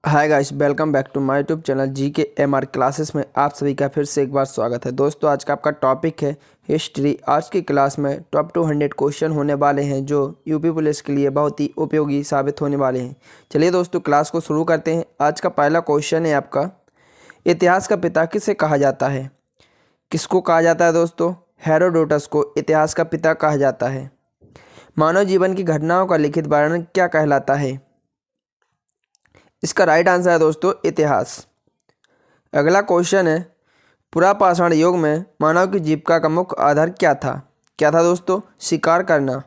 Hi guys, welcome back to my YouTube channel GK MR classes में आप सभी का फिर से एक बार स्वागत है। दोस्तों, आज का आपका टॉपिक है हिस्ट्री। आज की क्लास में टॉप 200 क्वेश्चन होने वाले हैं जो यूपी पुलिस के लिए बहुत ही उपयोगी साबित होने वाले हैं। चलिए दोस्तों, क्लास को शुरू करते हैं। आज का पहला क्वेश्चन है आपका, इतिहास का पिता किसे कहा जाता है? किसको कहा जाता है दोस्तों? हेरोडोटस को इतिहास का पिता कहा जाता है। मानव जीवन की घटनाओं का लिखित वर्णन क्या कहलाता है? इसका राइट आंसर है दोस्तों इतिहास। अगला क्वेश्चन है, पुरापाषाण युग में मानव की जीविका का मुख्य आधार क्या था? क्या था दोस्तों? शिकार करना।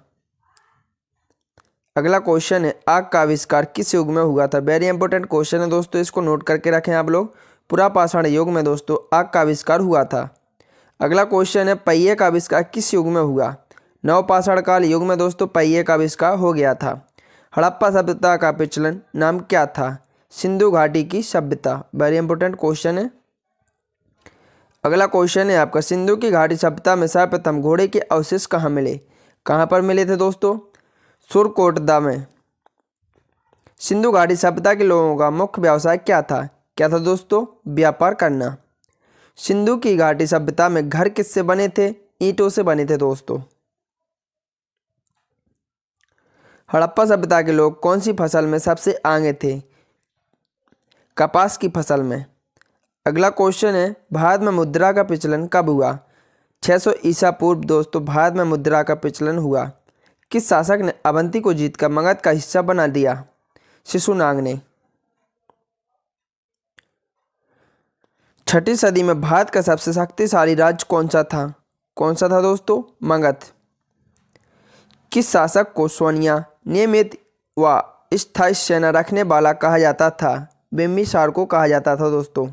अगला क्वेश्चन है, आग का आविष्कार किस युग में हुआ था? वेरी इंपॉर्टेंट क्वेश्चन है दोस्तों, इसको नोट करके रखें आप लोग। पुरापाषाण युग में दोस्तों आग का आविष्कार हुआ था। अगला क्वेश्चन है, पहिए का आविष्कार किस युग में हुआ? नवपाषाण काल युग में दोस्तों पहिए का आविष्कार हो गया था। हड़प्पा सभ्यता का प्रचलन नाम क्या था? सिंधु घाटी की सभ्यता। वेरी इंपॉर्टेंट क्वेश्चन है। अगला क्वेश्चन है आपका, सिंधु की घाटी सभ्यता में सर्वप्रथम घोड़े के अवशेष कहाँ मिले? कहाँ पर मिले थे दोस्तों? सुरकोटदा में। सिंधु घाटी सभ्यता के लोगों का मुख्य व्यवसाय क्या था? क्या था दोस्तों? व्यापार करना। सिंधु की घाटी सभ्यता में घर किससे बने थे? ईंटों से बने थे दोस्तों। हड़प्पा सभ्यता के लोग कौन सी फसल में सबसे आगे थे? कपास की फसल में। अगला क्वेश्चन है, भारत में मुद्रा का प्रचलन कब हुआ? 600 ईसा पूर्व दोस्तों भारत में मुद्रा का प्रचलन हुआ। किस शासक ने अवंती को जीतकर मगध का हिस्सा बना दिया? शिशुनाग ने। 6ठी सदी में भारत का सबसे शक्तिशाली राज्य कौन सा था? कौन सा था दोस्तों? मगध। किस शासक को स्वनिया, नियमित व स्थायी सेना रखने वाला कहा जाता था? बिम्बिसार को कहा जाता था दोस्तों।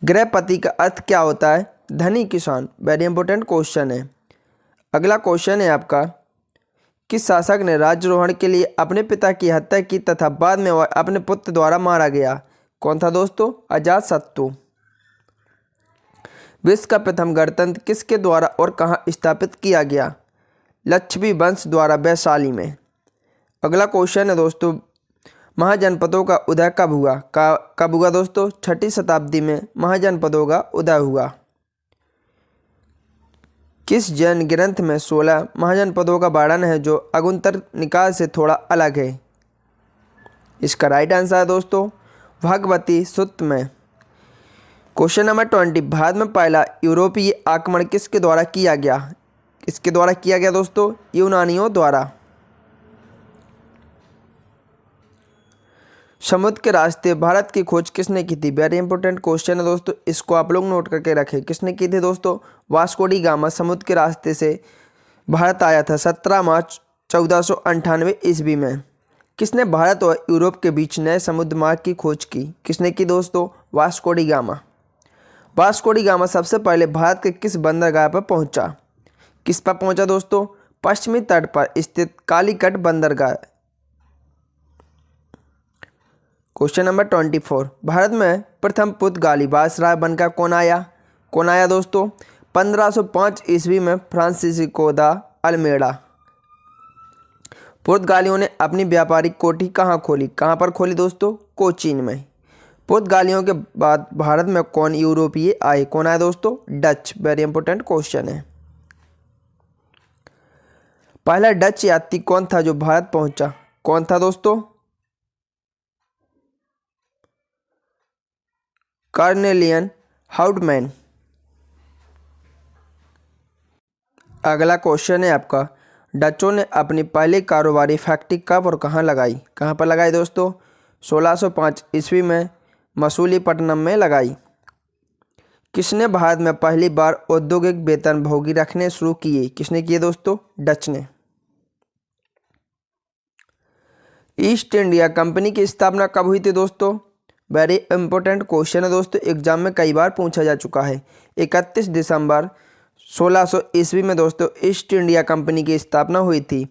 गृहपति का अर्थ क्या होता है? धनी किसान। वेरी इंपॉर्टेंट क्वेश्चन है। अगला क्वेश्चन है आपका, किस शासक ने राज्यारोहण के लिए अपने पिता की हत्या की तथा बाद में वह अपने पुत्र द्वारा मारा गया? कौन था दोस्तों? अजातशत्रु। विश्व का प्रथम गणतंत्र किसके द्वारा और कहाँ स्थापित किया गया? लक्षवी वंश द्वारा वैशाली में। अगला क्वेश्चन है दोस्तों, महाजनपदों का उदय कब हुआ? कब हुआ दोस्तों? 6ठी शताब्दी में महाजनपदों का उदय हुआ। किस जैन ग्रंथ में 16 महाजनपदों का वर्णन है जो अगुंतर निकाय से थोड़ा अलग है? इसका राइट आंसर है दोस्तों भगवती सूक्त में। क्वेश्चन नंबर 20, भारत में पहला यूरोपीय आक्रमण किसके द्वारा किया गया? किसके द्वारा किया गया दोस्तों? यूनानियों द्वारा। समुद्र के रास्ते भारत की खोज किसने की थी? वेरी इंपॉर्टेंट क्वेश्चन है दोस्तों, इसको आप लोग नोट करके रखें। किसने की थी दोस्तों? वास्को डी गामा समुद्र के रास्ते से भारत आया था 17 मार्च 1498 ईस्वी में। किसने भारत और यूरोप के बीच नए समुद्र मार्ग की खोज की? किसने की दोस्तों? Vasco D gamma. Vasco D gamma सबसे पहले भारत के किस बंदरगाह पर पहुंचा? किस पर पहुंचा दोस्तों? पश्चिमी तट पर स्थित कालीकट बंदरगाह। क्वेश्चन नंबर 24, भारत में प्रथम पुर्तगाली वायसराय बनकर कौन आया? कौन आया दोस्तों? 1505 ईस्वी में फ्रांसिस्को दा अल्मेडा। पुर्तगालियों ने अपनी व्यापारिक कोठी कहाँ खोली? कहाँ पर खोली दोस्तों? कोचीन में। पुर्तगालियों के बाद भारत में कौन यूरोपीय आए? कौन आए दोस्तों? डच। वेरी इंपॉर्टेंट क्वेश्चन है। पहला डच यात्री कौन था जो भारत पहुंचा? कौन था दोस्तों? कार्नेलियन हाउडमैन। अगला क्वेश्चन है आपका, डचों ने अपनी पहली कारोबारी फैक्ट्री कब और कहाँ लगाई? कहाँ पर लगाई दोस्तों? 1605 ईस्वी में मसूलीपट्टनम में लगाई। किसने भारत में पहली बार औद्योगिक वेतनभोगी रखने शुरू किए? किसने किए दोस्तों? डच ने। ईस्ट इंडिया कंपनी की स्थापना कब हुई थी दोस्तों? वेरी इंपॉर्टेंट क्वेश्चन है दोस्तों, एग्जाम में कई बार पूछा जा चुका है। 31 दिसंबर 1600 ईस्वी में दोस्तों ईस्ट इंडिया कंपनी की स्थापना हुई थी।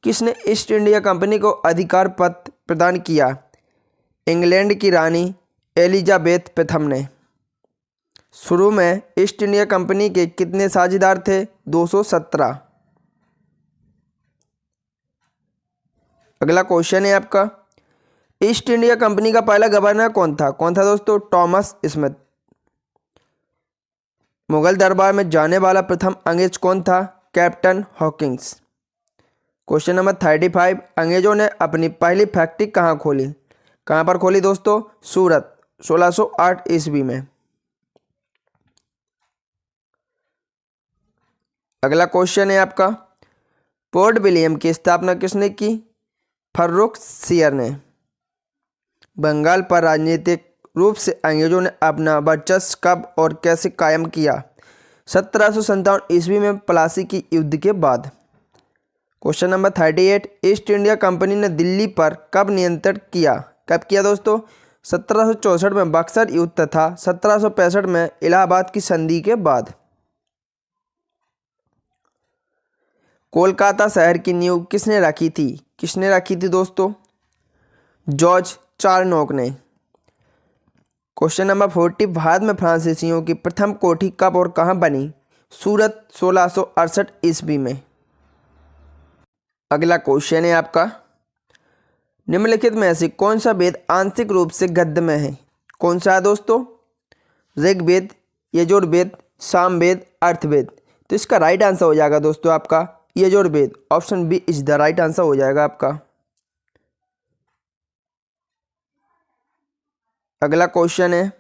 किसने ईस्ट इंडिया कंपनी को अधिकार पत्र प्रदान किया? इंग्लैंड की रानी एलिजाबेथ प्रथम ने। शुरू में ईस्ट इंडिया कंपनी के कितने साझेदार थे? 217। अगला क्वेश्चन है आपका, ईस्ट इंडिया कंपनी का पहला गवर्नर कौन था? दोस्तों? Thomas Smith. मुगल दरबार में जाने वाला प्रथम अंग्रेज कौन था? Captain Hawkins. क्वेश्चन नंबर 35, अंग्रेजों ने अपनी पहली फैक्ट्री कहाँ खोली? कहाँ पर खोली दोस्तों? सूरत, 1608 ईस्वी में। अगला क्वेश्चन है आपका, पोर्ट विलियम की स्थापना किसने की? फर्रुखसियर ने। बंगाल पर राजनीतिक रूप से अंग्रेजों ने अपना वर्चस्व कब और कैसे कायम किया? 1757 ईस्वी में प्लासी की युद्ध के बाद। Question number 38, east India company ने दिल्ली पर कब नियंत्रण किया? कब किया दोस्तों? 1764 में बक्सर युद्ध तथा 1765 में इलाहाबाद की संधि के बाद। कोलकाता शहर की नींव किसने रखी थी? किसने रखी थी दोस्तों? जॉर्ज चारनोक ने। क्वेश्चन नंबर 40, भारत में फ्रांसीसियों की प्रथम कोठी कब और कहां बनी? सूरत, 1668 ईस्वी में। अगला क्वेश्चन है आपका, निम्नलिखित में से कौन सा वेद आंशिक रूप से गद्य में है? कौन सा है दोस्तों? ऋग्वेद, यजुर्वेद, सामवेद, अर्थवेद। तो इसका राइट आंसर हो जाएगा दोस्तों आपका Yajurveda. Option B is the right answer हो जाएगा आपका। अगला क्वेश्चन है,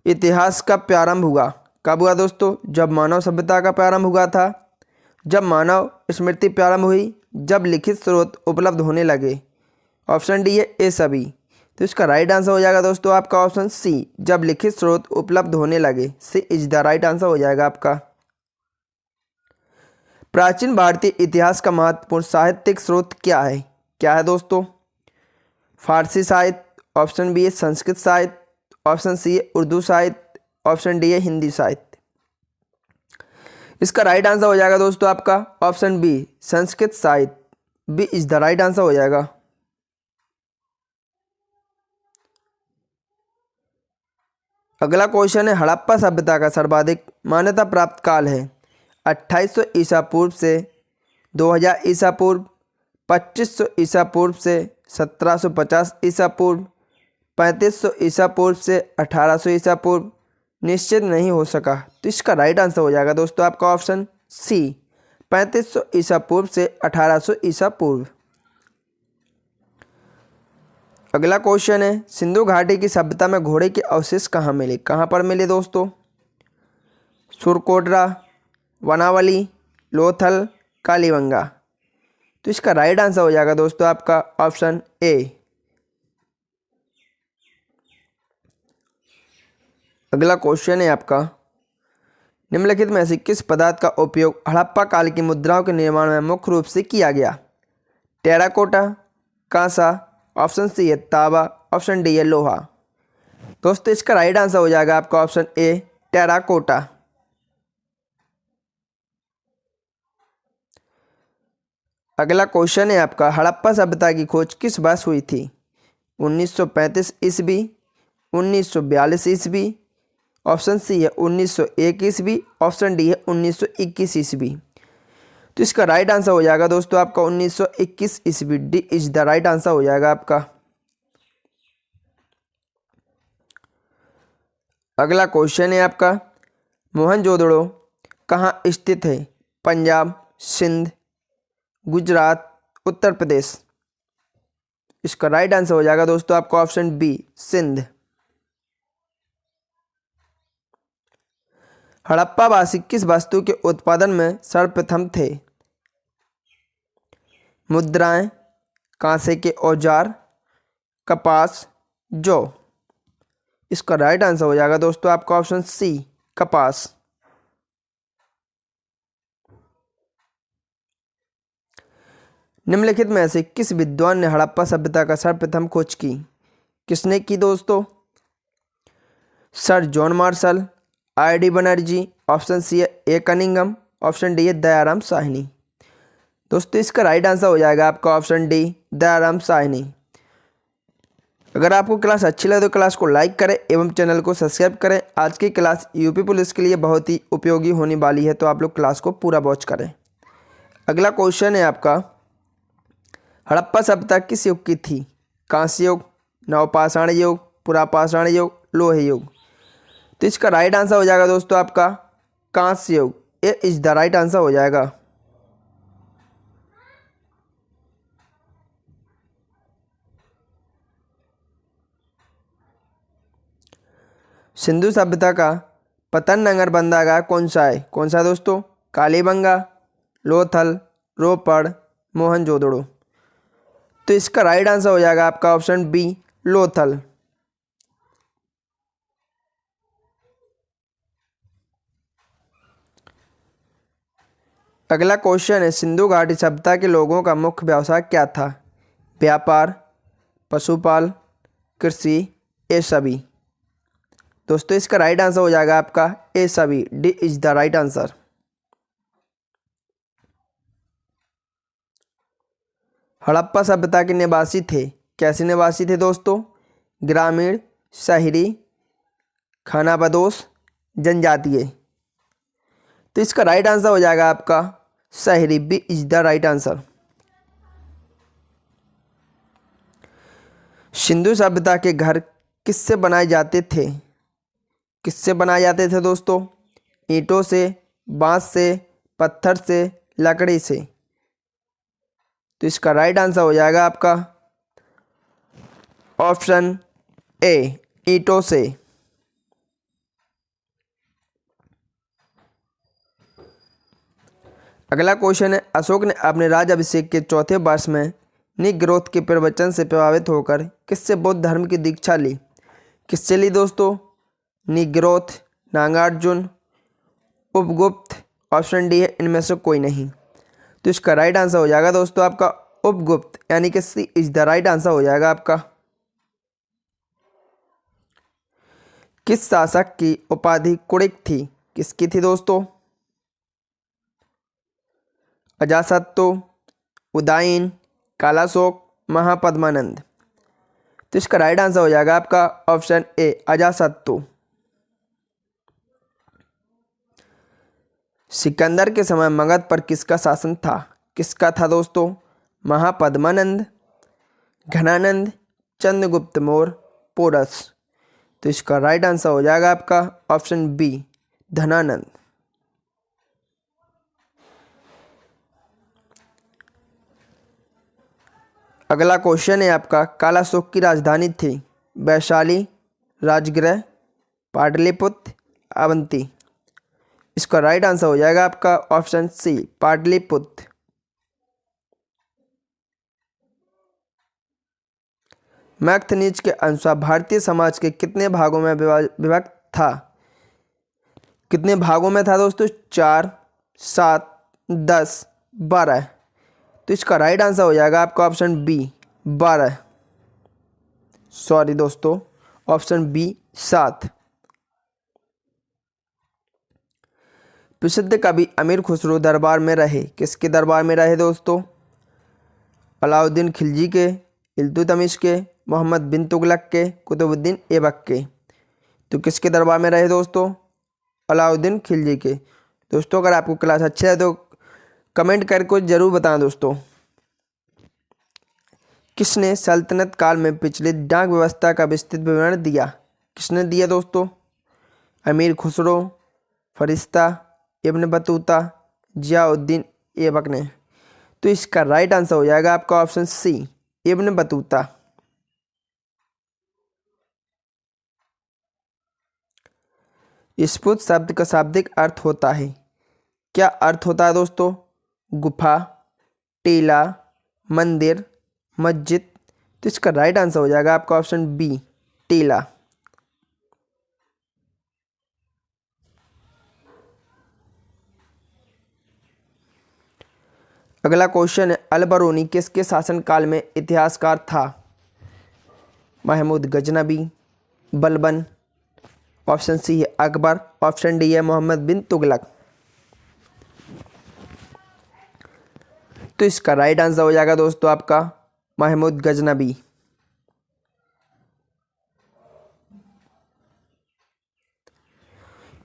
इतिहास का प्रारंभ हुआ? कब हुआ दोस्तों? जब मानव सभ्यता का प्रारंभ हुआ था, जब मानव स्मृति प्रारंभ हुई, जब लिखित स्रोत उपलब्ध होने लगे। ऑप्शन डी है ए सभी। तो इसका राइट आंसर हो जाएगा दोस्तों आपका ऑप्शन सी, जब लिखित स्रोत उपलब्ध होने लगे। सी इज द राइट आंसर हो जाएगा आपका। प्राचीन भारतीय इतिहास का महत्वपूर्ण साहित्यिक स्रोत क्या है? क्या है दोस्तों? फारसी साहित्य, ऑप्शन बी है संस्कृत साहित्य, ऑप्शन सी है उर्दू साहित्य, ऑप्शन डी है हिंदी साहित्य। इसका राइट आंसर हो जाएगा दोस्तों आपका ऑप्शन बी संस्कृत साहित्य। B is the right answer हो जाएगा। अगला क्वेश्चन है, हड़प्पा सभ्यता का सर्वाधिक मान्यता प्राप्त काल है? 2800 ईसा पूर्व से 2000 ईसा पूर्व, 2500 ईसा पूर्व से 1750 ईसा पूर्व, 3500 ईसा पूर्व से 1800 ईसा पूर्व। निश्चित नहीं हो सका। तो इसका राइट आंसर हो जाएगा दोस्तों आपका ऑप्शन सी, 3500 ईसा पूर्व से 1800 ईसा पूर्व। अगला क्वेश्चन है, सिंधु घाटी की सभ्यता में घोड़े के अवशेष कहाँ मिले? कहाँ पर मिले दोस्तों? सुरकोटरा, वनावली, लोथल, कालीबंगा। तो इसका राइट आंसर हो जाएगा दोस्तों आपका ऑप्शन ए। अगला क्वेश्चन है आपका, निम्नलिखित में से किस पदार्थ का उपयोग हड़प्पा काल की मुद्राओं के निर्माण में मुख्य रूप से किया गया? टेराकोटा, कांसा, ऑप्शन सी है तांबा, ऑप्शन डी है लोहा। दोस्तों इसका राइट आंसर हो जाएगा आपका ऑप्शन ए टेराकोटा। अगला क्वेश्चन है आपका, हड़प्पा सभ्यता की खोज किस वर्ष हुई थी? 1935 ईस्वी, 1942 ईस्वी, ऑप्शन सी है 1901 ईस्वी, ऑप्शन डी है 1921 ईस्वी। तो इसका राइट आंसर हो जाएगा दोस्तों आपका 1921 ईस्वी। D is the right answer हो जाएगा आपका। अगला क्वेश्चन है आपका, मोहनजोदड़ो कहाँ स्थित है? पंजाब, सिंध, गुजरात, उत्तर प्रदेश। इसका राइट आंसर हो जाएगा दोस्तों आपका ऑप्शन बी सिंध। हड़प्पावासी किस वस्तु के उत्पादन में सर्वप्रथम थे? मुद्राएं, कांसे के औजार, कपास, जौ। इसका राइट आंसर हो जाएगा दोस्तों आपका ऑप्शन सी कपास। निम्नलिखित में से किस विद्वान ने हड़प्पा सभ्यता का सर्वप्रथम खोज की? किसने की दोस्तों? Sir John Marshall, R D. Banerjee, option C है ए कनिंघम, ऑप्शन डी है दयाराम साहनी। दोस्तों इसका राइट आंसर हो जाएगा आपका ऑप्शन डी दयाराम साहनी। अगर आपको क्लास अच्छी लगे तो क्लास को लाइक करें एवं चैनल को सब्सक्राइब करें। आज की क्लास यूपी पुलिस के लिए बहुत ही उपयोगी होने वाली है, तो आप लोग क्लास को पूरा वॉच करें। अगला क्वेश्चन है आपका, हड़प्पा सभ्यता किस युग की थी? कांस्य युग, नवपाषाण युग, पुरापाषाण युग, लोह युग। तो इसका राइट आंसर हो जाएगा दोस्तों आपका कांस्य युग। ये इज द राइट आंसर हो जाएगा। सिंधु सभ्यता का पतन नगर बंदरगाह कौन सा है? कौन सा दोस्तों? कालीबंगा, लोथल, रोपड़, मोहनजोदड़ो। तो इसका राइट आंसर हो जाएगा आपका ऑप्शन बी, लोथल। अगला क्वेश्चन है, सिंधु घाटी सभ्यता के लोगों का मुख्य व्यवसाय क्या था? व्यापार, पशुपाल, कृषि, ये सभी। दोस्तों इसका राइट आंसर हो जाएगा आपका ए सभी। D is the right answer. Harappa सभ्यता के निवासी थे, कैसे निवासी थे दोस्तों? ग्रामीण, शहरी, खानाबदोश, जनजातीय। तो इसका राइट आंसर हो जाएगा आपका शहरी। B is the right answer. Sindhu सभ्यता के घर किससे बनाए जाते थे? किससे बनाए जाते थे दोस्तों? ईंटों से, बांस से, पत्थर से, लकड़ी से। तो इसका राइट आंसर हो जाएगा आपका ऑप्शन ए, ईंटों से। अगला क्वेश्चन है, अशोक ने अपने राज्याभिषेक के चौथे वर्ष में निग्रोथ के प्रवचन से प्रभावित होकर किससे बौद्ध धर्म की दीक्षा ली? किससे ली दोस्तों? निग्रोथ, नागार्जुन, उपगुप्त। ऑप्शन डी है इनमें से कोई नहीं। तो इसका राइट आंसर हो जाएगा दोस्तों आपका उपगुप्त, यानी कि सी इज द राइट आंसर हो जाएगा आपका। किस शासक की उपाधि कुड़िक थी? किसकी थी दोस्तों? अजातशत्रु, उदयन, कालाशोक, महापद्मानंद। तो इसका राइट आंसर हो जाएगा आपका ऑप्शन ए, अजातशत्रु। सिकंदर के समय मगध पर किसका शासन था? किसका था दोस्तों? महापद्मानंद, घनानंद, चंद्रगुप्त मौर्य, पोरस। तो इसका राइट आंसर हो जाएगा आपका ऑप्शन बी, धनानंद। अगला क्वेश्चन है आपका, कालाशोक की राजधानी थी वैशाली, राजगृह, पाटलिपुत्र, अवंती। इसका राइट आंसर हो जाएगा आपका ऑप्शन सी, पाटलिपुत्र। मैक्थनीज के अनुसार भारतीय समाज के कितने भागों में विभक्त था? कितने भागों में था दोस्तों? 4, 7, 10, 12। तो इसका राइट आंसर हो जाएगा आपका ऑप्शन बी, 12। सॉरी दोस्तों, ऑप्शन बी, 7। प्रसिद्ध कवि अमीर खुसरो दरबार में रहे, किसके दरबार में रहे दोस्तों? अलाउद्दीन खिलजी के, इल्तुतमिश के, मोहम्मद बिन तुगलक के, कुतुबुद्दीन ऐबक के। तो किसके दरबार में रहे दोस्तों? अलाउद्दीन खिलजी के। दोस्तों अगर आपको क्लास अच्छा है तो कमेंट करके जरूर बताएं दोस्तों। किसने सल्तनत काल में प्रचलित डाक व्यवस्था का विस्तृत विवरण दिया? किसने दिया दोस्तों? अमीर खुसरो, फरिश्ता, इब्न बतूता, जियाउद्दीन ऐबक ने। तो इसका राइट आंसर हो जाएगा आपका ऑप्शन सी, इब्न बतूता। स्फुट शब्द का शाब्दिक अर्थ होता है, क्या अर्थ होता है दोस्तों? गुफा, टीला, मंदिर, मस्जिद। तो इसका राइट आंसर हो जाएगा आपका ऑप्शन बी, टीला। अगला क्वेश्चन है, अल बरूनी किसके शासनकाल में इतिहासकार था? महमूद गजनबी, बलबन। ऑप्शन सी है अकबर, ऑप्शन डी है मोहम्मद बिन तुगलक। तो इसका राइट आंसर हो जाएगा दोस्तों आपका महमूद गजनबी।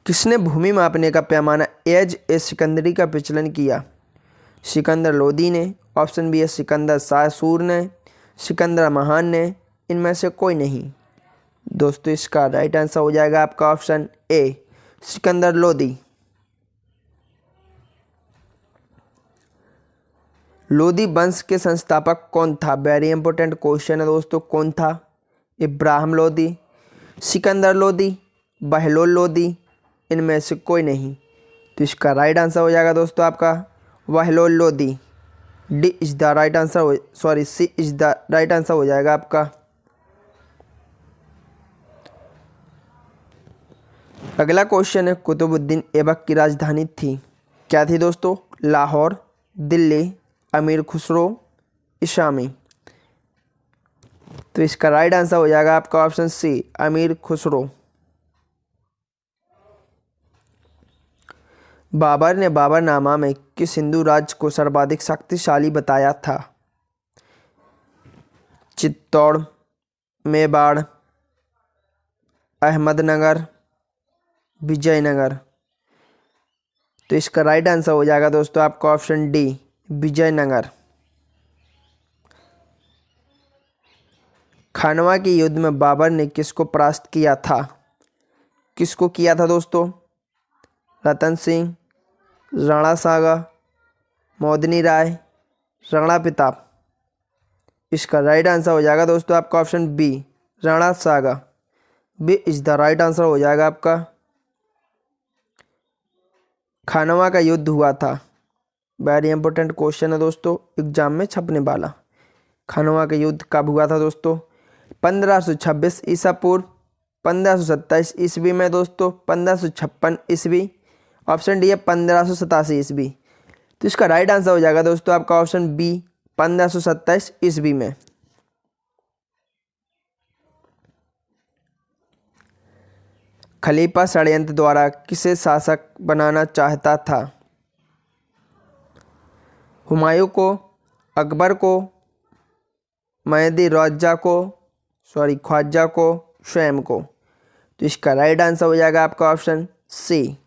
किसने भूमि मापने का पैमाना एज ए सिकंदरी का प्रचलन किया? सिकंदर लोदी ने, ऑप्शन बी है सिकंदर शाह सूर ने, सिकंदर महान ने, इनमें से कोई नहीं। दोस्तों इसका राइट आंसर हो जाएगा आपका ऑप्शन ए सिकंदर लोदी। लोदी वंश के संस्थापक कौन था? वेरी इंपॉर्टेंट क्वेश्चन है दोस्तों, कौन था? इब्राहिम लोदी, सिकंदर लोदी, बहलोल लोदी, इनमें से कोई नहीं। तो इसका राइट आंसर हो जाएगा दोस्तों आपका Bahlol Lodi. D is the right answer, sorry C is the right answer हो जाएगा आपका। अगला क्वेश्चन है कुतुबुद्दीन ऐबक की राजधानी थी, क्या थी दोस्तों? लाहौर, दिल्ली, अमीर खुसरो, इशामी। तो इसका राइट आंसर हो जाएगा आपका ऑप्शन सी अमीर खुसरो। बाबर ने बाबरनामा में किस हिंदू राज्य को सर्वाधिक शक्तिशाली बताया था? चित्तौड़, मेवाड़, अहमदनगर, विजयनगर। तो इसका राइट आंसर हो जाएगा दोस्तों आपका ऑप्शन डी विजयनगर। खानवा के युद्ध में बाबर ने किसको परास्त किया था? किसको किया था दोस्तों? रतन सिंह, राणा सागा, मोदनी राय, राणा प्रताप। इसका राइट आंसर हो जाएगा दोस्तों आपका option B Rana Sanga. B is the right answer हो जाएगा आपका। खानवा का युद्ध हुआ था, वेरी इंपॉर्टेंट क्वेश्चन है दोस्तों, एग्जाम में छपने वाला। खानवा का युद्ध कब हुआ था दोस्तों? 1526 ईसा पूर्व, 1527 ईस्वी में दोस्तों, 1556 ईस्वी, ऑप्शन डी है 1587 ईस्वी। तो इसका राइट आंसर हो जाएगा दोस्तों आपका ऑप्शन बी 1527 ईस्वी में। खलीफा षड्यंत्र द्वारा किसे शासक बनाना चाहता था? हुमायूं को, अकबर को, मेहदी रौजा को, ख्वाजा को, स्वयं को। तो इसका राइट आंसर हो जाएगा आपका ऑप्शन सी।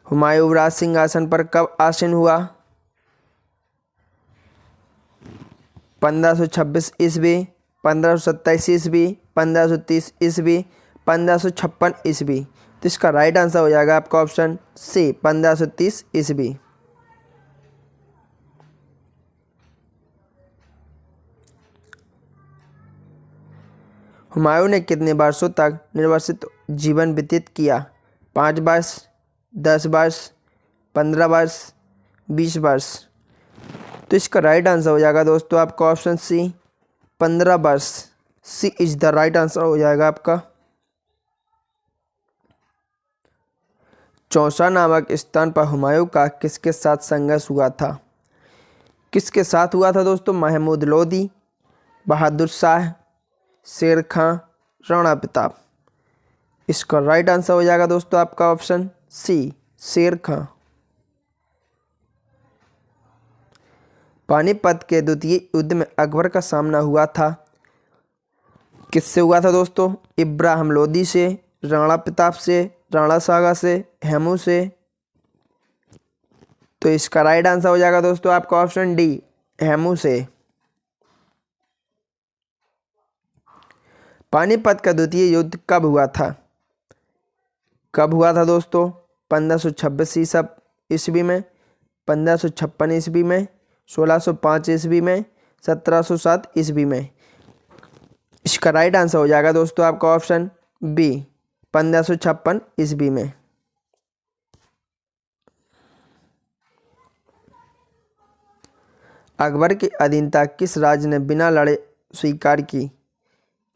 हुमायूं राज सिंहासन पर कब आसीन हुआ? 1526 ईस्वी, 1527 ईस्वी, 1530 ईस्वी, 1556 ईस्वी। तो इसका राइट आंसर हो जाएगा आपका ऑप्शन सी 1530 ईस्वी। हुमायूं ने कितने वर्षों तक निर्वासित जीवन व्यतीत किया? 5 वर्ष, 10 वर्ष, 15 वर्ष, 20 वर्ष। तो इसका राइट आंसर हो जाएगा दोस्तों आपका ऑप्शन सी 15 वर्ष। सी इज द राइट आंसर हो जाएगा आपका। चौसा नामक स्थान पर हुमायूं का किसके साथ संघर्ष हुआ था? किसके साथ हुआ था दोस्तों? महमूद लोदी, बहादुर शाह, शेर खां, राणा प्रताप। इसका राइट आंसर हो जाएगा दोस्तों आपका ऑप्शन सी शेर खां। पानीपत के द्वितीय युद्ध में अकबर का सामना हुआ था, किससे हुआ था दोस्तों? इब्राहिम लोदी से, राणा प्रताप से, राणा सागा से, हेमू से। तो इसका राइट आंसर हो जाएगा दोस्तों आपका ऑप्शन डी हेमू से। पानीपत का द्वितीय युद्ध कब हुआ था? कब हुआ था दोस्तों? 1526 ईस्वी में, 1556 ईस्वी में, 1605 ईस्वी में, 1707 ईस्वी में। इसका राइट आंसर हो जाएगा दोस्तों आपका ऑप्शन बी 1556 ईस्वी में। अकबर की अधीनता किस राज्य ने बिना लड़े स्वीकार की?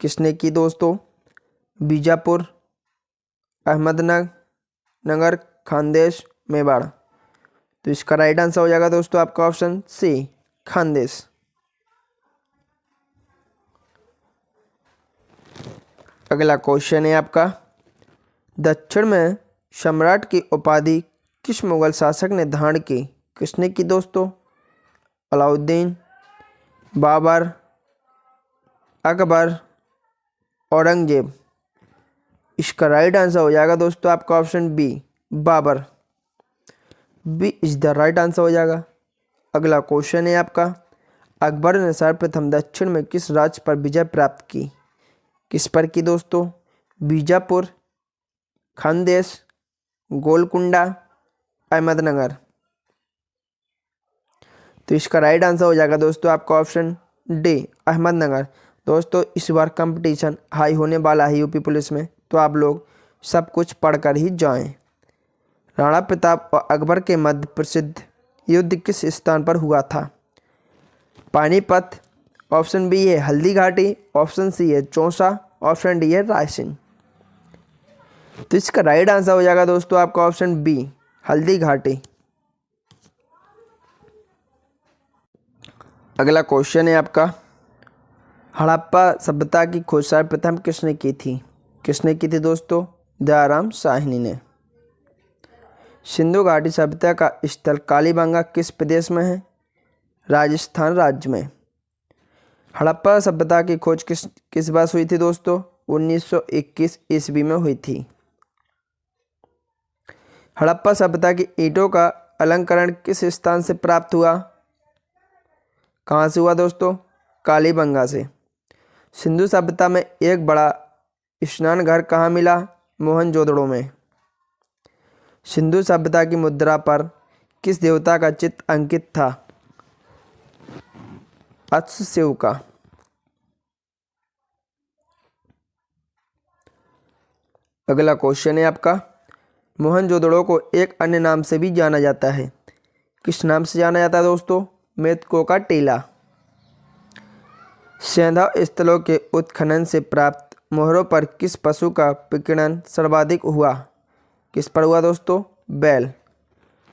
किसने की दोस्तों? बीजापुर, अहमदनगर, खानदेश, मेवाड़। तो इसका राइट आंसर हो जाएगा दोस्तों आपका ऑप्शन सी खानदेश। अगला क्वेश्चन है आपका, दक्षिण में सम्राट की उपाधि किस मुगल शासक ने धारण की? किसने की दोस्तों? अलाउद्दीन, बाबर, अकबर, औरंगजेब। इसका राइट आंसर हो जाएगा दोस्तों आपका option B, Babar. B is the right answer हो जाएगा। अगला क्वेश्चन है आपका, अकबर ने सर्वप्रथम दक्षिण में किस राज्य पर विजय प्राप्त की? किस पर की दोस्तों? बीजापुर, खानदेश, गोलकुंडा, अहमदनगर। तो इसका राइट आंसर हो जाएगा दोस्तों आपका ऑप्शन डी, अहमदनगर। दोस्तों इस बार कंपटीशन हाई होने वाला है यूपी पुलिस में, तो आप लोग सब कुछ पढ़कर ही जाएं। राणा प्रताप और अकबर के मध्य प्रसिद्ध युद्ध किस स्थान पर हुआ था? पानीपत, ऑप्शन बी है हल्दी घाटी, ऑप्शन सी है चौसा, ऑप्शन डी है रायसेन। तो इसका राइट आंसर हो जाएगा दोस्तों आपका ऑप्शन बी, हल्दी घाटी। अगला क्वेश्चन है आपका, हड़प्पा सभ्यता की खोज सर्वप्रथम किसने की थी? किसने की थी दोस्तों? दयाराम साहनी ने। सिंधु घाटी सभ्यता का स्थल कालीबंगा किस प्रदेश में है? राजस्थान राज्य में। हड़प्पा सभ्यता की खोज किस वर्ष हुई थी दोस्तों? 1921 ईस्वी में हुई थी। हड़प्पा सभ्यता की ईंटों का अलंकरण किस स्थान से प्राप्त हुआ? कहाँ से हुआ दोस्तों? कालीबंगा से। सिंधु सभ्यता में एक बड़ा स्नान घर कहाँ मिला? मोहनजोदड़ो में। सिंधु सभ्यता की मुद्रा पर किस देवता का चित्र अंकित था? अक्षशिव का। अगला क्वेश्चन है आपका, मोहनजोदड़ो को एक अन्य नाम से भी जाना जाता है। किस नाम से जाना जाता है दोस्तों? मृतकों का टीला। सैंधव स्थलों के उत्खनन से प्राप्त मोहरों पर किस पशु का विकिरण सर्वाधिक हुआ? किस पर हुआ दोस्तों? बैल।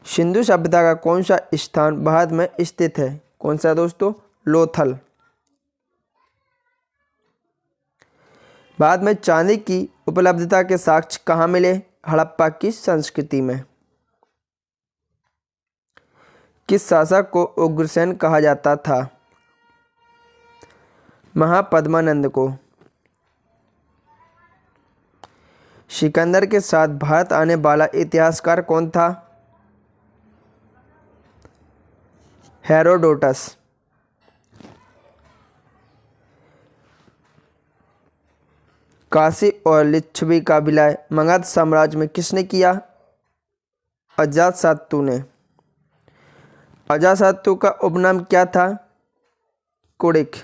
सिंधु सभ्यता का कौन सा स्थान भारत में स्थित है? कौन सा दोस्तों? लोथल। भारत में चांदी की उपलब्धता के साक्ष्य कहाँ मिले? हड़प्पा की संस्कृति में। किस शासक को उग्रसेन कहा जाता था? महापद्मानंद को। सिकंदर के साथ भारत आने वाला इतिहासकार कौन था? हेरोडोटस। काशी और लिच्छवी का विलय मगध साम्राज्य में किसने किया? अजातशत्रु ने। अजातशत्रु का उपनाम क्या था? कुड़िक।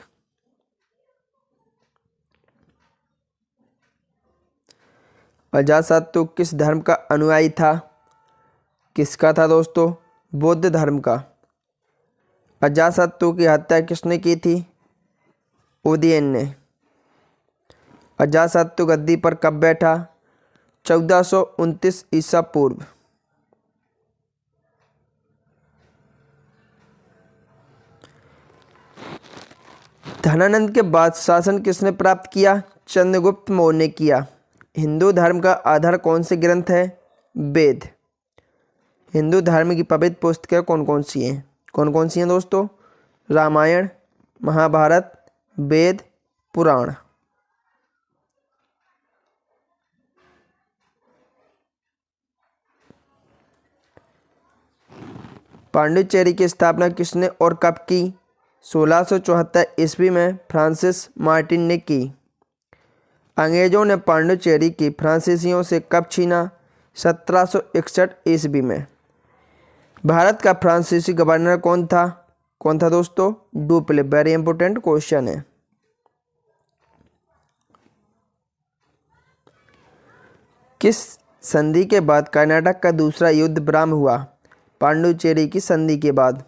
अजातशत्रु किस धर्म का अनुयायी था? किसका था दोस्तों? बौद्ध धर्म का। अजातशत्रु की हत्या किसने की थी? उदयन ने। अजातशत्रु गद्दी पर कब बैठा? 1429 ईसा पूर्व। धनानंद के बाद शासन किसने प्राप्त किया? चंद्रगुप्त मौर्य ने किया। हिंदू धर्म का आधार कौन से ग्रंथ है? वेद। हिंदू धर्म की पवित्र पुस्तकें कौन कौन सी हैं? कौन कौन सी हैं दोस्तों? रामायण, महाभारत, वेद, पुराण। पांडिचेरी की स्थापना किसने और कब की? 1674 ईस्वी में फ्रांसिस मार्टिन ने की। अंग्रेजों ने पांडिचेरी की फ्रांसीसियों से कब छीना? 1761 ईस्वी में। भारत का फ्रांसीसी गवर्नर कौन था? कौन था दोस्तों? डुप्ले। वेरी इंपॉर्टेंट क्वेश्चन है। किस संधि के बाद कर्नाटक का दूसरा युद्ध विराम हुआ? पांडिचेरी की संधि के बाद।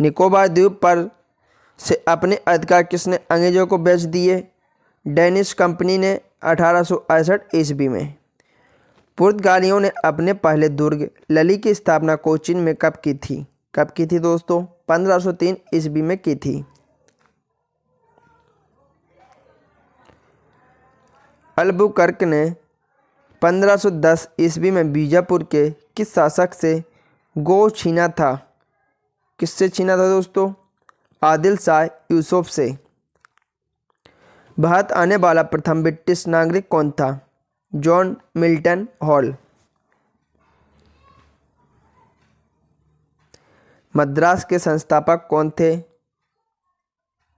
निकोबार द्वीप पर से अपने अधिकार किसने अंग्रेजों को बेच दिए? डेनिश कंपनी ने 1868 ईस्वी में। पुर्तगालियों ने अपने पहले दुर्ग लली की स्थापना कोचीन में कब की थी? कब की थी दोस्तों? 1503 ईस्वी में की थी। अल्बुकर्क ने 1510 ईस्वी में बीजापुर के किस शासक से गो छीना था? किससे छीना था दोस्तों? आदिल शाह यूसुफ से। भारत आने वाला प्रथम ब्रिटिश नागरिक कौन था? John Milton hall. मद्रास के संस्थापक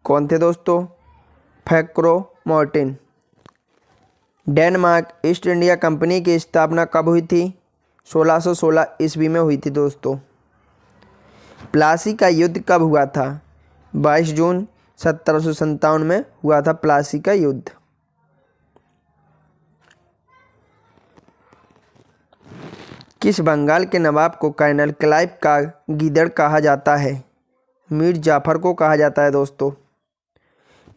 कौन थे दोस्तों? फैक्रो मार्टिन। डेनमार्क ईस्ट इंडिया कंपनी की स्थापना कब हुई थी? 1616 ईस्वी में हुई थी दोस्तों। प्लासी का युद्ध कब हुआ था? 22 जून 1757 में हुआ था प्लासी का युद्ध। किस बंगाल के नवाब को कर्नल क्लाइव का गीदड़ कहा जाता है? मीर जाफर को कहा जाता है दोस्तों।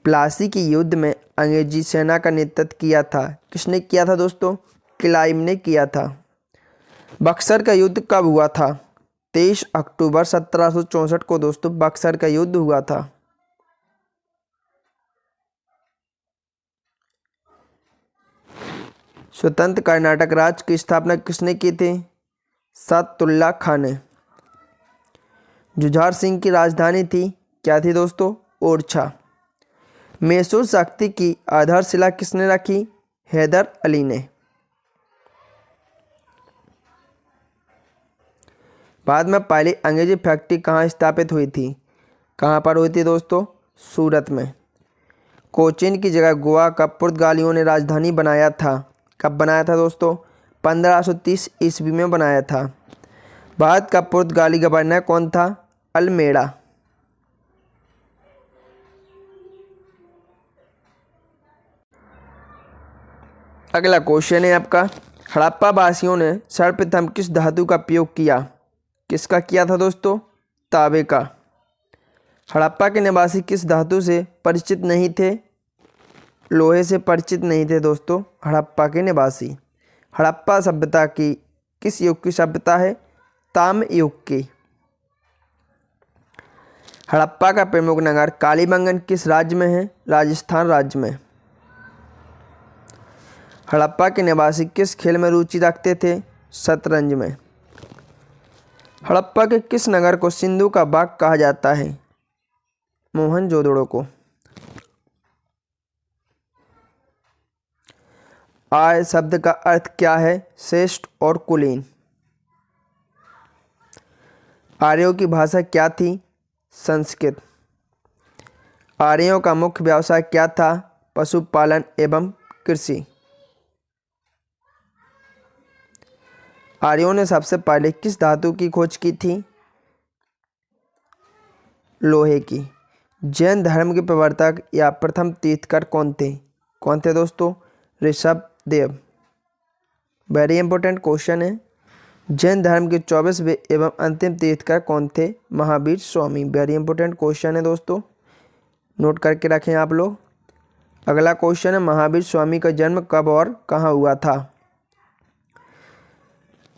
प्लासी के युद्ध में अंग्रेजी सेना का नेतृत्व किया था, किसने किया था दोस्तों? क्लाइव ने किया था। बक्सर का युद्ध कब हुआ था? 23 अक्टूबर 1764 को दोस्तों बक्सर का युद्ध हुआ था। स्वतंत्र कर्नाटक राज्य की स्थापना किसने की थी? सादुल्ला खान ने। जुझार सिंह की राजधानी थी, क्या थी दोस्तों? ओरछा। मैसूर शक्ति की आधारशिला किसने रखी? हैदर अली ने। बाद में पहली अंग्रेजी फैक्ट्री कहाँ स्थापित हुई थी? कहाँ पर हुई थी दोस्तों? सूरत में। कोचीन की जगह गोवा का पुर्तगालियों ने राजधानी बनाया था, कब बनाया था दोस्तों? 1530 ईस्वी में बनाया था। भारत का पुर्तगाली गवर्नर कौन था? अल्मेड़ा। अगला क्वेश्चन है आपका, हड़प्पा वासियों ने सर्वप्रथम किस धातु का उपयोग किया? किसका किया था दोस्तों? तांबे का। हड़प्पा के निवासी किस धातु से परिचित नहीं थे? लोहे से परिचित नहीं थे दोस्तों हड़प्पा के निवासी। हड़प्पा सभ्यता की किस युग की सभ्यता है? ताम्र युग की। हड़प्पा का प्रमुख नगर कालीबंगन किस राज्य में है? राजस्थान राज्य में। हड़प्पा के निवासी किस खेल में रुचि रखते थे? शतरंज में। हड़प्पा के किस नगर को सिंधु का बाग कहा जाता है? मोहनजोदड़ो को। आर्य शब्द का अर्थ क्या है? श्रेष्ठ और कुलीन। आर्यों की भाषा क्या थी? संस्कृत। आर्यों का मुख्य व्यवसाय क्या था? पशुपालन एवं कृषि। आर्यों ने सबसे पहले किस धातु की खोज की थी? लोहे की। जैन धर्म के प्रवर्तक या प्रथम तीर्थकर कौन थे? कौन थे दोस्तों? ऋषभदेव। वेरी इंपॉर्टेंट क्वेश्चन है। जैन धर्म के 24वें एवं अंतिम तीर्थकर कौन थे? Mahavir Swami. Very important question है दोस्तों, नोट करके रखें आप लोग। अगला क्वेश्चन है, महावीर स्वामी का जन्म कब और कहाँ हुआ था?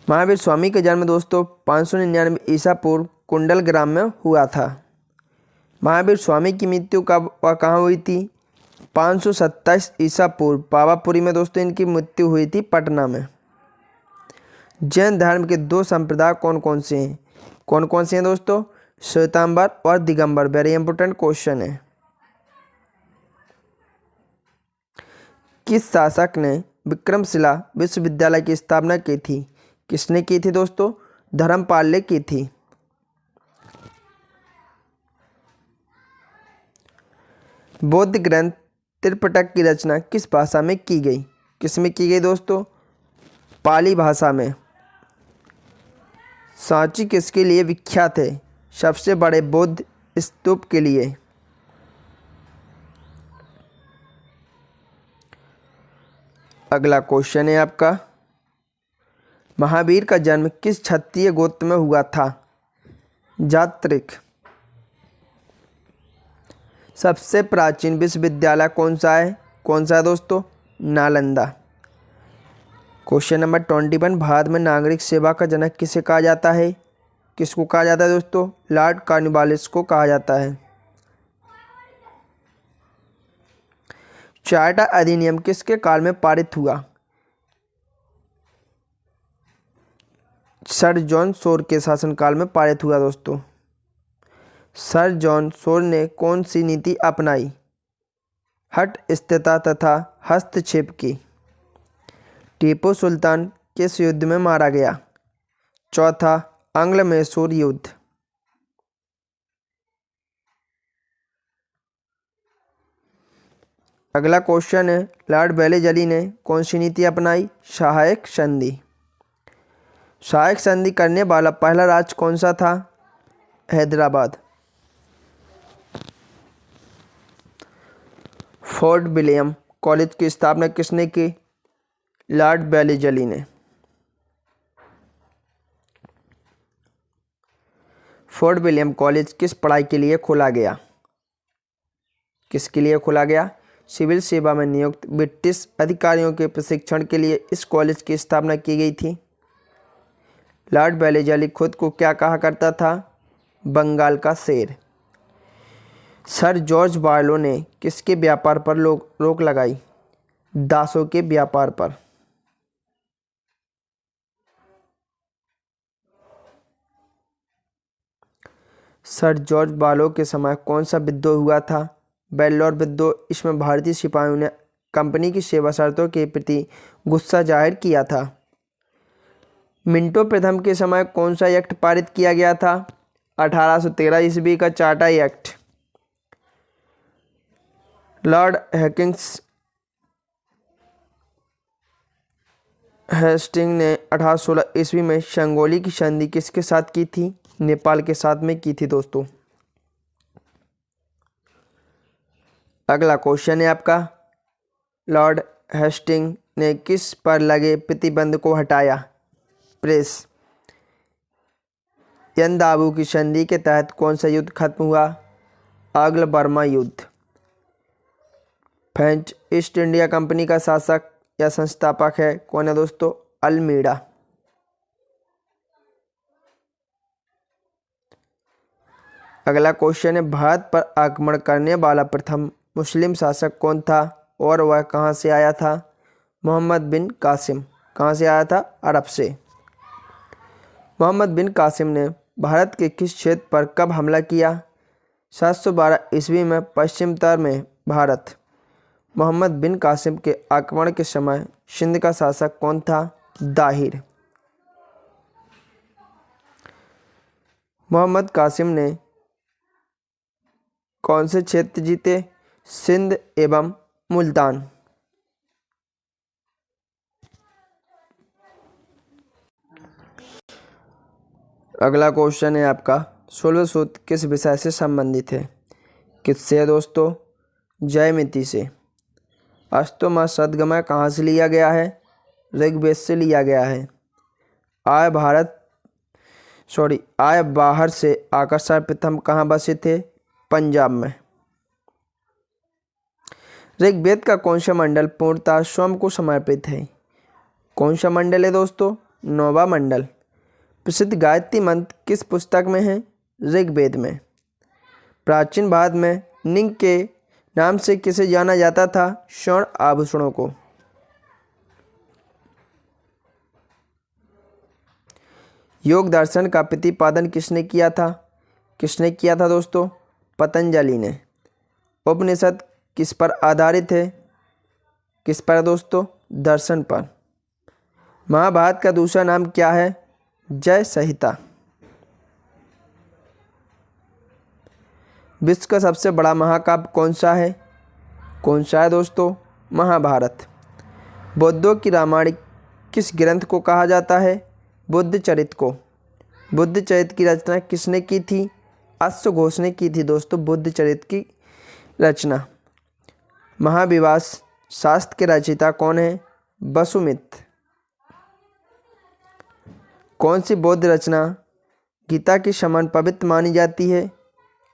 महावीर स्वामी का जन्म दोस्तों 599 ईसा पूर्व कुंडल ग्राम में हुआ था। महावीर स्वामी की मृत्यु कब और कहाँ हुई थी? 527 ईसा पूर्व पावापुरी में दोस्तों इनकी मृत्यु हुई थी, पटना में। जैन धर्म के दो संप्रदाय कौन कौन से हैं? कौन कौन से हैं दोस्तों? श्वेतांबर और दिगंबर। वेरी इंपॉर्टेंट क्वेश्चन है। किस शासक ने विक्रमशिला विश्वविद्यालय की स्थापना की थी? किसने की थी दोस्तों? धर्मपाल ने की थी। बौद्ध ग्रंथ त्रिपिटक की रचना किस भाषा में की गई? किसमें की गई दोस्तों? पाली भाषा में। सांची किसके लिए विख्यात है? सबसे बड़े बौद्ध स्तूप के लिए। अगला क्वेश्चन है आपका, महावीर का जन्म किस क्षत्रिय गोत्र में हुआ था? जात्रिक। सबसे प्राचीन विश्वविद्यालय कौन सा है? कौन सा है दोस्तों? नालंदा। क्वेश्चन नंबर 21, भारत में नागरिक सेवा का जनक किसे कहा जाता है? किसको कहा जाता है दोस्तों? लॉर्ड कॉर्नवालिस को कहा जाता है। चार्टर अधिनियम किसके काल में पारित हुआ? सर जॉन शोर के शासनकाल में पारित हुआ दोस्तों। सर जॉन शोर ने कौन सी नीति अपनाई? हठ स्थिरता तथा हस्तक्षेप की। टीपू सुल्तान किस युद्ध में मारा गया? चौथा, अंग्ल मैसूर युद्ध। अगला क्वेश्चन है, लॉर्ड वेलेस्ली ने कौन सी नीति अपनाई? सहायक संधि। सहायक संधि करने वाला पहला राज्य कौन सा था? हैदराबाद। फोर्ट विलियम कॉलेज की स्थापना किसने की? लॉर्ड वेलेस्ली ने। फोर्ट विलियम कॉलेज किस पढ़ाई के लिए खोला गया? किसके लिए खोला गया? सिविल सेवा में नियुक्त ब्रिटिश अधिकारियों के प्रशिक्षण के लिए इस कॉलेज की स्थापना की गई थी। लॉर्ड वेलेस्ली खुद को क्या कहा करता था? बंगाल का शेर। सर जॉर्ज बार्लो ने किसके व्यापार पर रोक लगाई? दासों के व्यापार पर। सर जॉर्ज बार्लो के समय कौन सा विद्रोह हुआ था? बेल्लोर विद्रोह। इसमें भारतीय सिपाहियों ने कंपनी की सेवा शर्तों के प्रति गुस्सा जाहिर किया था। मिंटो प्रथम के समय कौन सा एक्ट पारित किया गया था? 1813 ईस्वी का चार्टर एक्ट। लॉर्ड हेस्टिंग ने 1816 ईस्वी में संगोली की संधि किसके साथ की थी? नेपाल के साथ में की थी दोस्तों। अगला क्वेश्चन है आपका, लॉर्ड हेस्टिंग ने किस पर लगे प्रतिबंध को हटाया? प्रेस। यंदाबू की संधि के तहत कौन सा युद्ध खत्म हुआ? आंग्ल बर्मा युद्ध। फ्रेंच ईस्ट इंडिया कंपनी का शासक या संस्थापक है कौन है दोस्तों? अल्मीड़ा। अगला क्वेश्चन है, भारत पर आक्रमण करने वाला प्रथम मुस्लिम शासक कौन था और वह कहां से आया था? मोहम्मद बिन कासिम। कहां से आया था? अरब से। मोहम्मद बिन कासिम ने भारत के किस क्षेत्र पर कब हमला किया? 712 ईस्वी में पश्चिमोत्तर में भारत। मोहम्मद बिन कासिम के आक्रमण के समय सिंध का शासक कौन था? दाहिर। मोहम्मद कासिम ने कौन से क्षेत्र जीते? सिंध एवं मुल्तान। अगला क्वेश्चन है आपका, 16वें सूत्र किस विषय से संबंधित है? किससे है दोस्तों? ज्यामिति से। अस्तु मा सद्गमय कहाँ से लिया गया है? ऋग्वेद से लिया गया है। आय बाहर से आकर्षण प्रथम कहाँ बसे थे? पंजाब में। ऋग्वेद का कौन सा मंडल पूर्णतः स्वयं को समर्पित है? कौन सा मंडल है दोस्तों? 9वां मंडल। प्रसिद्ध गायत्री मंत्र किस पुस्तक में है? ऋग्वेद में। प्राचीन भारत में निंग के नाम से किसे जाना जाता था? स्वर्ण आभूषणों को। योग दर्शन का प्रतिपादन किसने किया था? किसने किया था दोस्तों? पतंजलि ने। उपनिषद किस पर आधारित है? किस पर दोस्तों? दर्शन पर। महाभारत का दूसरा नाम क्या है? जय संहिता। विश्व का सबसे बड़ा महाकाव्य कौन सा है? कौन सा है दोस्तों? महाभारत। बौद्धों की रामायण किस ग्रंथ को कहा जाता है? बुद्ध चरित को। बुद्ध चरित की रचना किसने की थी? अश्वघोष ने की थी दोस्तों बुद्ध चरित की रचना। महाविवास शास्त्र के रचयिता कौन है? वसुमित्र। कौन सी बौद्ध रचना गीता की समान पवित्र मानी जाती है?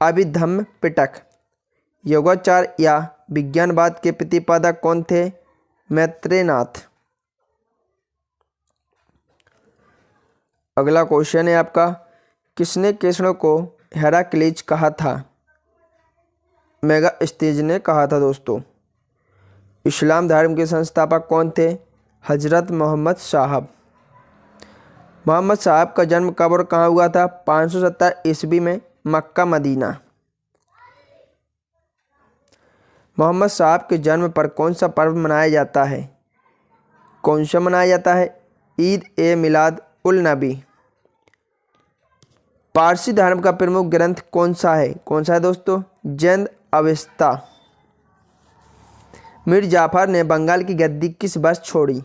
अभिधम्म पिटक। योगाचार या विज्ञानवाद के प्रतिपादक कौन थे? मैत्रेयनाथ। अगला क्वेश्चन है आपका, किसने कृष्ण को हेराक्लीज कहा था? मेगास्थनीज ने कहा था दोस्तों। इस्लाम धर्म के संस्थापक कौन थे? हजरत मोहम्मद साहब। मोहम्मद साहब का जन्म कब और कहाँ हुआ था? 570 ईस्वी में मक्का मदीना। मोहम्मद साहब के जन्म पर कौन सा पर्व मनाया जाता है? कौन सा मनाया जाता है? ईद ए मिलाद उल नबी। पारसी धर्म का प्रमुख ग्रंथ कौन सा है? कौन सा है दोस्तों? जैन अवेस्ता। मीर जाफर ने बंगाल की गद्दी किस वर्ष छोड़ी?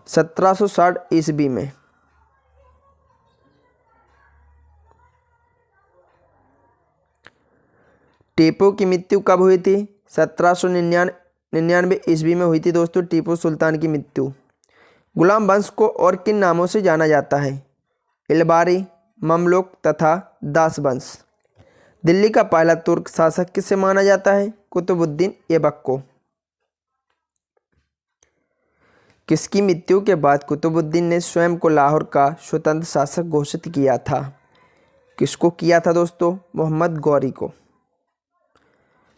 1760 ईस्वी में। टीपू की मृत्यु कब हुई थी? 1799 ईस्वी में हुई थी दोस्तों टीपू सुल्तान की मृत्यु। गुलाम वंश को और किन नामों से जाना जाता है? इलबारी, ममलुक तथा दास वंश। दिल्ली का पहला तुर्क शासक किसे माना जाता है? कुतुबुद्दीन ऐबक को। किसकी मृत्यु के बाद कुतुबुद्दीन ने स्वयं को लाहौर का स्वतंत्र शासक घोषित किया था? किसको किया था दोस्तों? मोहम्मद गौरी को।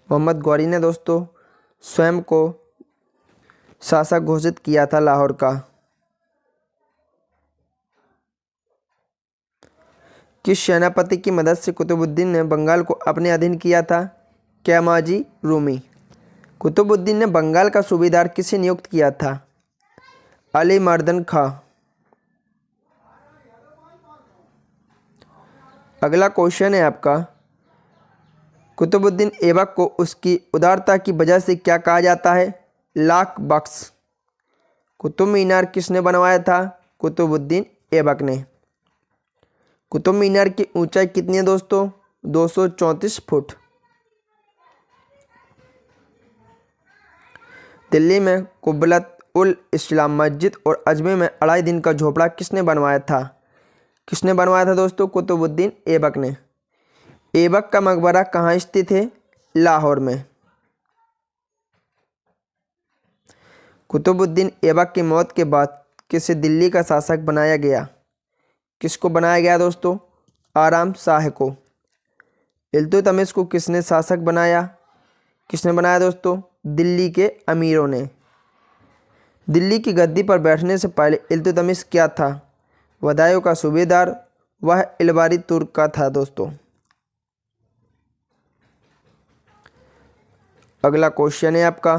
मोहम्मद गौरी ने दोस्तों स्वयं को शासक घोषित किया था लाहौर का। किस सेनापति की मदद से कुतुबुद्दीन ने बंगाल को अपने अधीन किया था? कैमाजी रूमी। कुतुबुद्दीन ने बंगाल का सूबेदार किसे नियुक्त किया था? अली मर्दन खां। अगला क्वेश्चन है आपका, कुतुबुद्दीन ऐबक को उसकी उदारता की वजह से क्या कहा जाता है? लाख बख्श। कुतुब मीनार किसने बनवाया था? कुतुबुद्दीन ऐबक ने। कुतुब मीनार की ऊंचाई कितनी है दोस्तों? 234 फुट। दिल्ली में कुब्बत उल इस्लाम मस्जिद और अजमेर में 2.5 दिन का झोपड़ा किसने बनवाया था? किसने बनवाया था दोस्तों? कुतुबुद्दीन ऐबक ने। ऐबक का मकबरा कहाँ स्थित है? लाहौर में। कुतुबुद्दीन ऐबक की मौत के बाद किसे दिल्ली का शासक बनाया गया? किसको बनाया गया दोस्तों? आराम शाह को। इल्तुतमिश को किसने शासक बनाया? किसने बनाया दोस्तों? दिल्ली के अमीरों ने। दिल्ली की गद्दी पर बैठने से पहले इल्तुतमिश क्या था? बदायूं का सूबेदार। वह इलबारी तुर्क का था दोस्तों। अगला क्वेश्चन है आपका,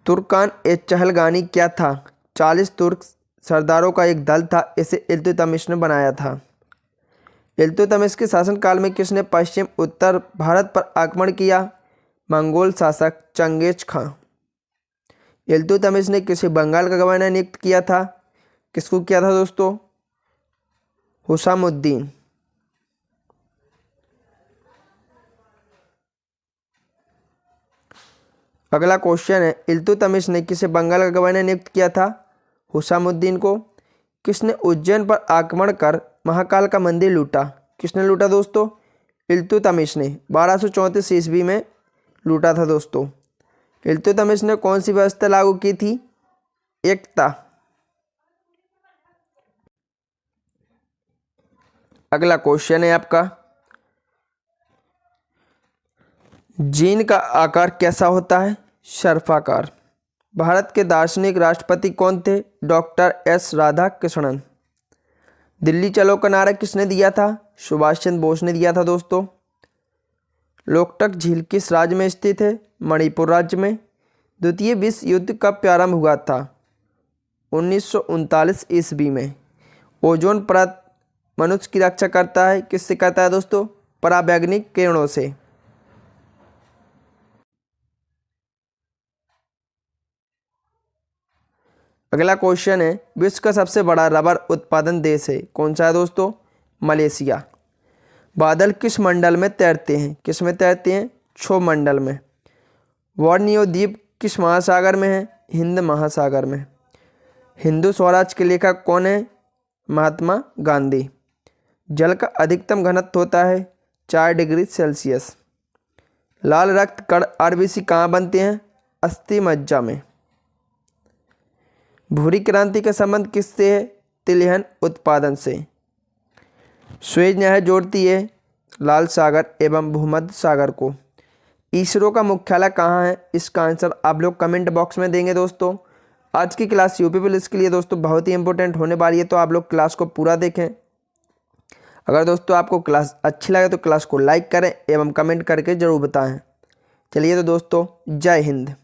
तुर्कान ए चहलगानी क्या था? 40 तुर्क सरदारों का एक दल था। इसे इल्तुतमिश ने बनाया था। इल्तुतमिश के शासनकाल में किसने पश्चिम उत्तर भारत पर आक्रमण किया? मंगोल शासक चंगेज खां। इल्तुतमिश ने किसे बंगाल का गवर्नर नियुक्त किया था? किसको किया था दोस्तों? हुसामुद्दीन। अगला क्वेश्चन है, इल्तुतमिश ने किसे बंगाल का गवर्नर नियुक्त किया था? हुसामुद्दीन को। किसने उज्जैन पर आक्रमण कर महाकाल का मंदिर लूटा? किसने लूटा दोस्तों? इल्तुतमिश ने 1234 ईस्वी में लूटा था दोस्तों। इल्तुतमिश ने कौन सी व्यवस्था लागू की थी? एकता। अगला क्वेश्चन है आपका, जीन का आकार कैसा होता है? सर्पाकार। भारत के दार्शनिक राष्ट्रपति कौन थे? Doctor S Radhakrishnan. दिल्ली चलो का नारा किसने दिया था? सुभाष चंद्र बोस ने दिया था दोस्तों। लोकटक झील किस राज्य में स्थित है? मणिपुर राज्य में। द्वितीय विश्व युद्ध कब प्रारंभ हुआ था? 1939 ईस्वी में। ओजोन परत मनुष्य की रक्षा करता है, किससे करता है दोस्तों? पराबैंगनी किरणों से। अगला क्वेश्चन है, विश्व का सबसे बड़ा रबर उत्पादन देश है? कौन सा है दोस्तों? मलेशिया। बादल किस मंडल में तैरते हैं? किस में तैरते हैं? क्षोभ मंडल में। बोर्नियो द्वीप किस महासागर में है? हिंद महासागर में। हिंदू स्वराज के लेखक कौन है? महात्मा गांधी। जल का अधिकतम घनत्व होता है 4 डिग्री सेल्सियस। लाल रक्त कण आरबीसी कहाँ बनते हैं? अस्थि मज्जा में। भूरी क्रांति का संबंध किससे है? तिलहन उत्पादन से। सुएज नहर जोड़ती है लाल सागर एवं भूमध्य सागर को। इसरो का मुख्यालय कहाँ है? इसका आंसर आप लोग कमेंट बॉक्स में देंगे दोस्तों। आज की क्लास यूपी पुलिस के लिए दोस्तों बहुत ही इंपॉर्टेंट होने वाली है, तो आप लोग क्लास को पूरा देखें। अगर दोस्तों आपको क्लास अच्छी लगे तो क्लास को लाइक करें एवं कमेंट करके ज़रूर बताएं। चलिए तो दोस्तों, जय हिंद।